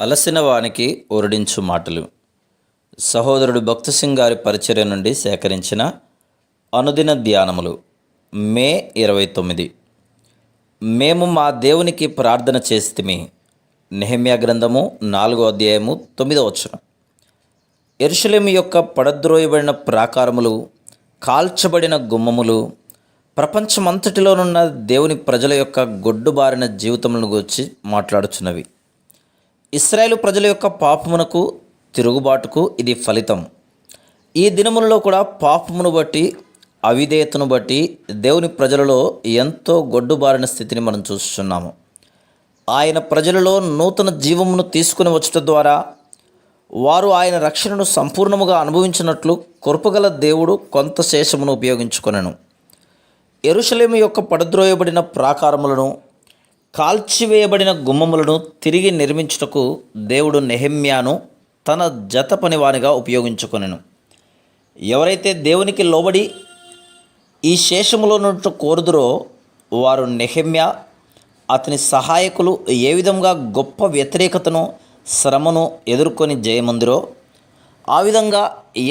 అలసిన వానికి ఓరడించు మాటలు. సహోదరుడు భక్త సింగ్ గారి పరిచర్య నుండి సేకరించిన అనుదిన ధ్యానములు. మే 29. మేము మా దేవునికి ప్రార్థన చేస్తిమి. నెహెమ్యా గ్రంథము 4వ అధ్యాయము 9వ వచనం. యెరూషలేము యొక్క పడద్రోయబడిన ప్రాకారములు, కాల్చబడిన గుమ్మములు, ప్రపంచమంతటిలోనున్న దేవుని ప్రజల యొక్క గొడ్డుబారిన జీవితములను గురించి మాట్లాడుచున్నవి. ఇశ్రాయేలు ప్రజల యొక్క పాపమునకు, తిరుగుబాటుకు ఇది ఫలితం. ఈ దినములలో కూడా పాపమును బట్టి, అవిధేయతను బట్టి దేవుని ప్రజలలో ఎంతో గొడ్డుబారిన స్థితిని మనం చూస్తున్నాము. ఆయన ప్రజలలో నూతన జీవమును తీసుకుని వచ్చటం ద్వారా వారు ఆయన రక్షణను సంపూర్ణముగా అనుభవించినట్లు కృపగల దేవుడు కొంత శేషమును ఉపయోగించుకొనెను. యెరూషలేము యొక్క పడద్రోయబడిన ప్రాకారములను, కాల్చివేయబడిన గుమ్మములను తిరిగి నిర్మించుటకు దేవుడు నెహెమ్యాను తన జత పనివానిగా ఉపయోగించుకొనెను. ఎవరైతే దేవునికి లోబడి ఈ శేషములో నుండి కోరుదురో వారు నెహెమ్యా, అతని సహాయకులు ఏ విధంగా గొప్ప వ్యతిరేకతను, శ్రమను ఎదుర్కొని జయమందిరో ఆ విధంగా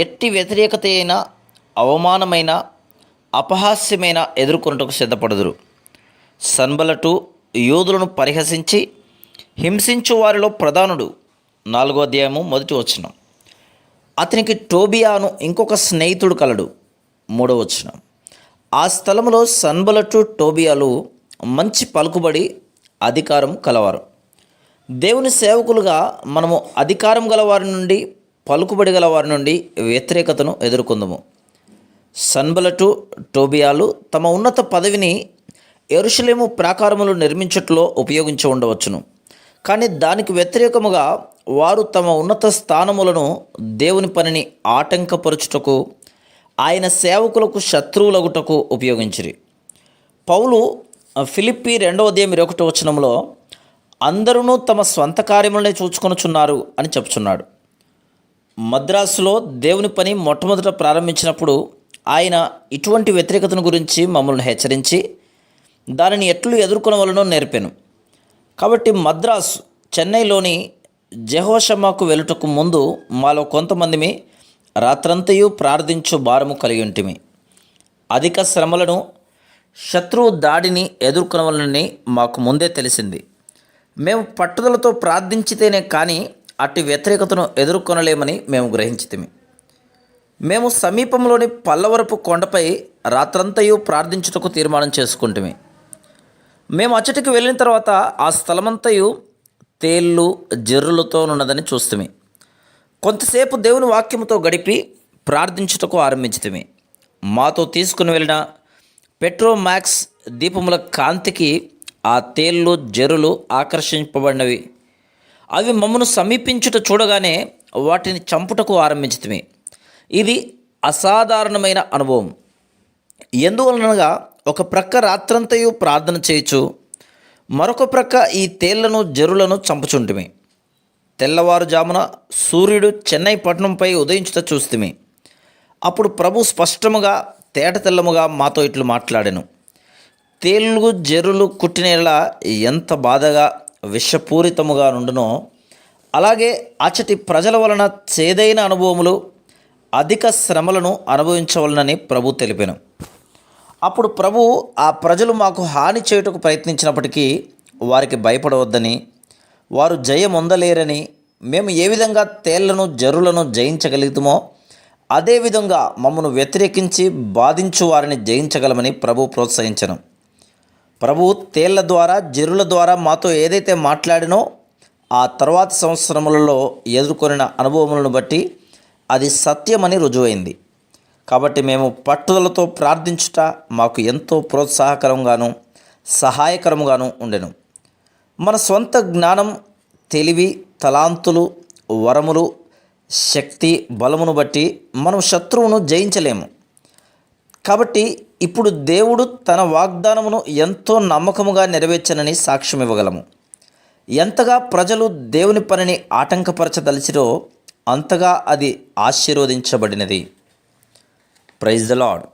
ఎట్టి వ్యతిరేకత అయినా, అవమానమైన, అపహాస్యమైన ఎదుర్కొనుటకు సిద్ధపడుదురు. సన్బలటు యూదులను పరిహసించి హింసించు వారిలో ప్రధానుడు. 4వ అధ్యాయము 1వ వచనం. అతనికి టోబియాను ఇంకొక స్నేహితుడు కలడు. 3వ వచనం. ఆ స్థలములో సన్బలటు, టోబియాలు మంచి పలుకుబడి, అధికారం కలవారు. దేవుని సేవకులుగా మనము అధికారం గలవారి నుండి, పలుకుబడి గలవారి నుండి వ్యతిరేకతను ఎదుర్కొందుము. సన్బలటు, టోబియాలు తమ ఉన్నత పదవిని యెరూషలేము ప్రాకారములు నిర్మించట్లో ఉపయోగించి ఉండవచ్చును. కానీ దానికి వ్యతిరేకముగా వారు తమ ఉన్నత స్థానములను, దేవుని పనిని ఆటంకపరచుటకు, ఆయన సేవకులకు శత్రువులగుటకు ఉపయోగించిరి. పౌలు ఫిలిప్పీ 2వ అధ్యాయం 21వ వచనంలో అందరూ తమ స్వంత కార్యములనే చూచుకొనుచున్నారు అని చెప్తున్నాడు. మద్రాసులో దేవుని పని మొట్టమొదట ప్రారంభించినప్పుడు ఆయన ఇటువంటి వ్యతిరేకతను గురించి మమ్మల్ని హెచ్చరించి దానిని ఎట్లు ఎదుర్కొనవలనో నేర్పాను. కాబట్టి మద్రాసు, చెన్నైలోని జెహోషమాకు వెలుటకు ముందు మాలో కొంతమందిమి రాత్రంతయు ప్రార్థించు భారము కలిగి ఉంటిమి. అధిక శ్రమలను, శత్రువు దాడిని ఎదుర్కొనవలనని మాకు ముందే తెలిసింది. మేము పట్టుదలతో ప్రార్థించితేనే కానీ అట్టి వ్యతిరేకతను ఎదుర్కొనలేమని మేము గ్రహించితిమి. మేము సమీపంలోని పల్లవరపు కొండపై రాత్రంతయు ప్రార్థించుటకు తీర్మానం చేసుకుంటుమి. మేము అచ్చటికి వెళ్ళిన తర్వాత ఆ స్థలమంతయు తేళ్ళు, జర్రులతో ఉన్నదని చూస్తుమి. కొంతసేపు దేవుని వాక్యముతో గడిపి ప్రార్థించుటకు ఆరంభించితిమి. మాతో తీసుకుని వెళ్ళిన పెట్రోమాక్స్ దీపముల కాంతికి ఆ తేళ్ళు, జర్రులు ఆకర్షింపబడినవి. అవి మమ్మను సమీపించుట చూడగానే వాటిని చంపుటకు ఆరంభించితిమి. ఇది అసాధారణమైన అనుభవం. ఎందువలనగా ఒక ప్రక్క రాత్రంతయు ప్రార్థన చేయొచ్చు, మరొక ప్రక్క ఈ తేళ్లను, జరులను చంపుచుంటిమి. తెల్లవారుజామున సూర్యుడు చెన్నై పట్టణంపై ఉదయించుట చూస్తుమి. అప్పుడు ప్రభు స్పష్టముగా, తేట తెల్లముగా మాతో ఇట్లు మాట్లాడాను. తేళ్ళు, జరులు కుట్టినలా ఎంత బాధగా, విషపూరితముగా నుండునో అలాగే అచ్చటి ప్రజల వలన చేదైన అనుభవములు, అధిక శ్రమలను అనుభవించవలనని ప్రభు తెలిపాను. అప్పుడు ప్రభు ఆ ప్రజలు మాకు హాని చేయుటకు ప్రయత్నించినప్పటికీ వారికి భయపడవద్దని, వారు జయమొందలేరని, మేము ఏ విధంగా తేళ్లను, జరులను జయించగలుగుతామో అదేవిధంగా మమ్మను వ్యతిరేకించి బాధించు వారిని జయించగలమని ప్రభు ప్రోత్సహించను. ప్రభు తేళ్ల ద్వారా, జరుల ద్వారా మాతో ఏదైతే మాట్లాడినో ఆ తర్వాతి సంవత్సరములలో ఎదుర్కొనిన అనుభవములను బట్టి అది సత్యమని రుజువైంది. కాబట్టి మేము పట్టుదలతో ప్రార్థించుట మాకు ఎంతో ప్రోత్సాహకరంగాను, సహాయకరంగాను ఉండెను. మన సొంత జ్ఞానం, తెలివి, తలాంతులు, వరములు, శక్తి, బలమును బట్టి మనం శత్రువును జయించలేము. కాబట్టి ఇప్పుడు దేవుడు తన వాగ్దానమును ఎంతో నమ్మకముగా నెరవేర్చనని సాక్ష్యం ఇవ్వగలము. ఎంతగా ప్రజలు దేవుని పనిని ఆటంకపరచదలిచిరో అంతగా అది ఆశీర్వదించబడినది. Praise the lord.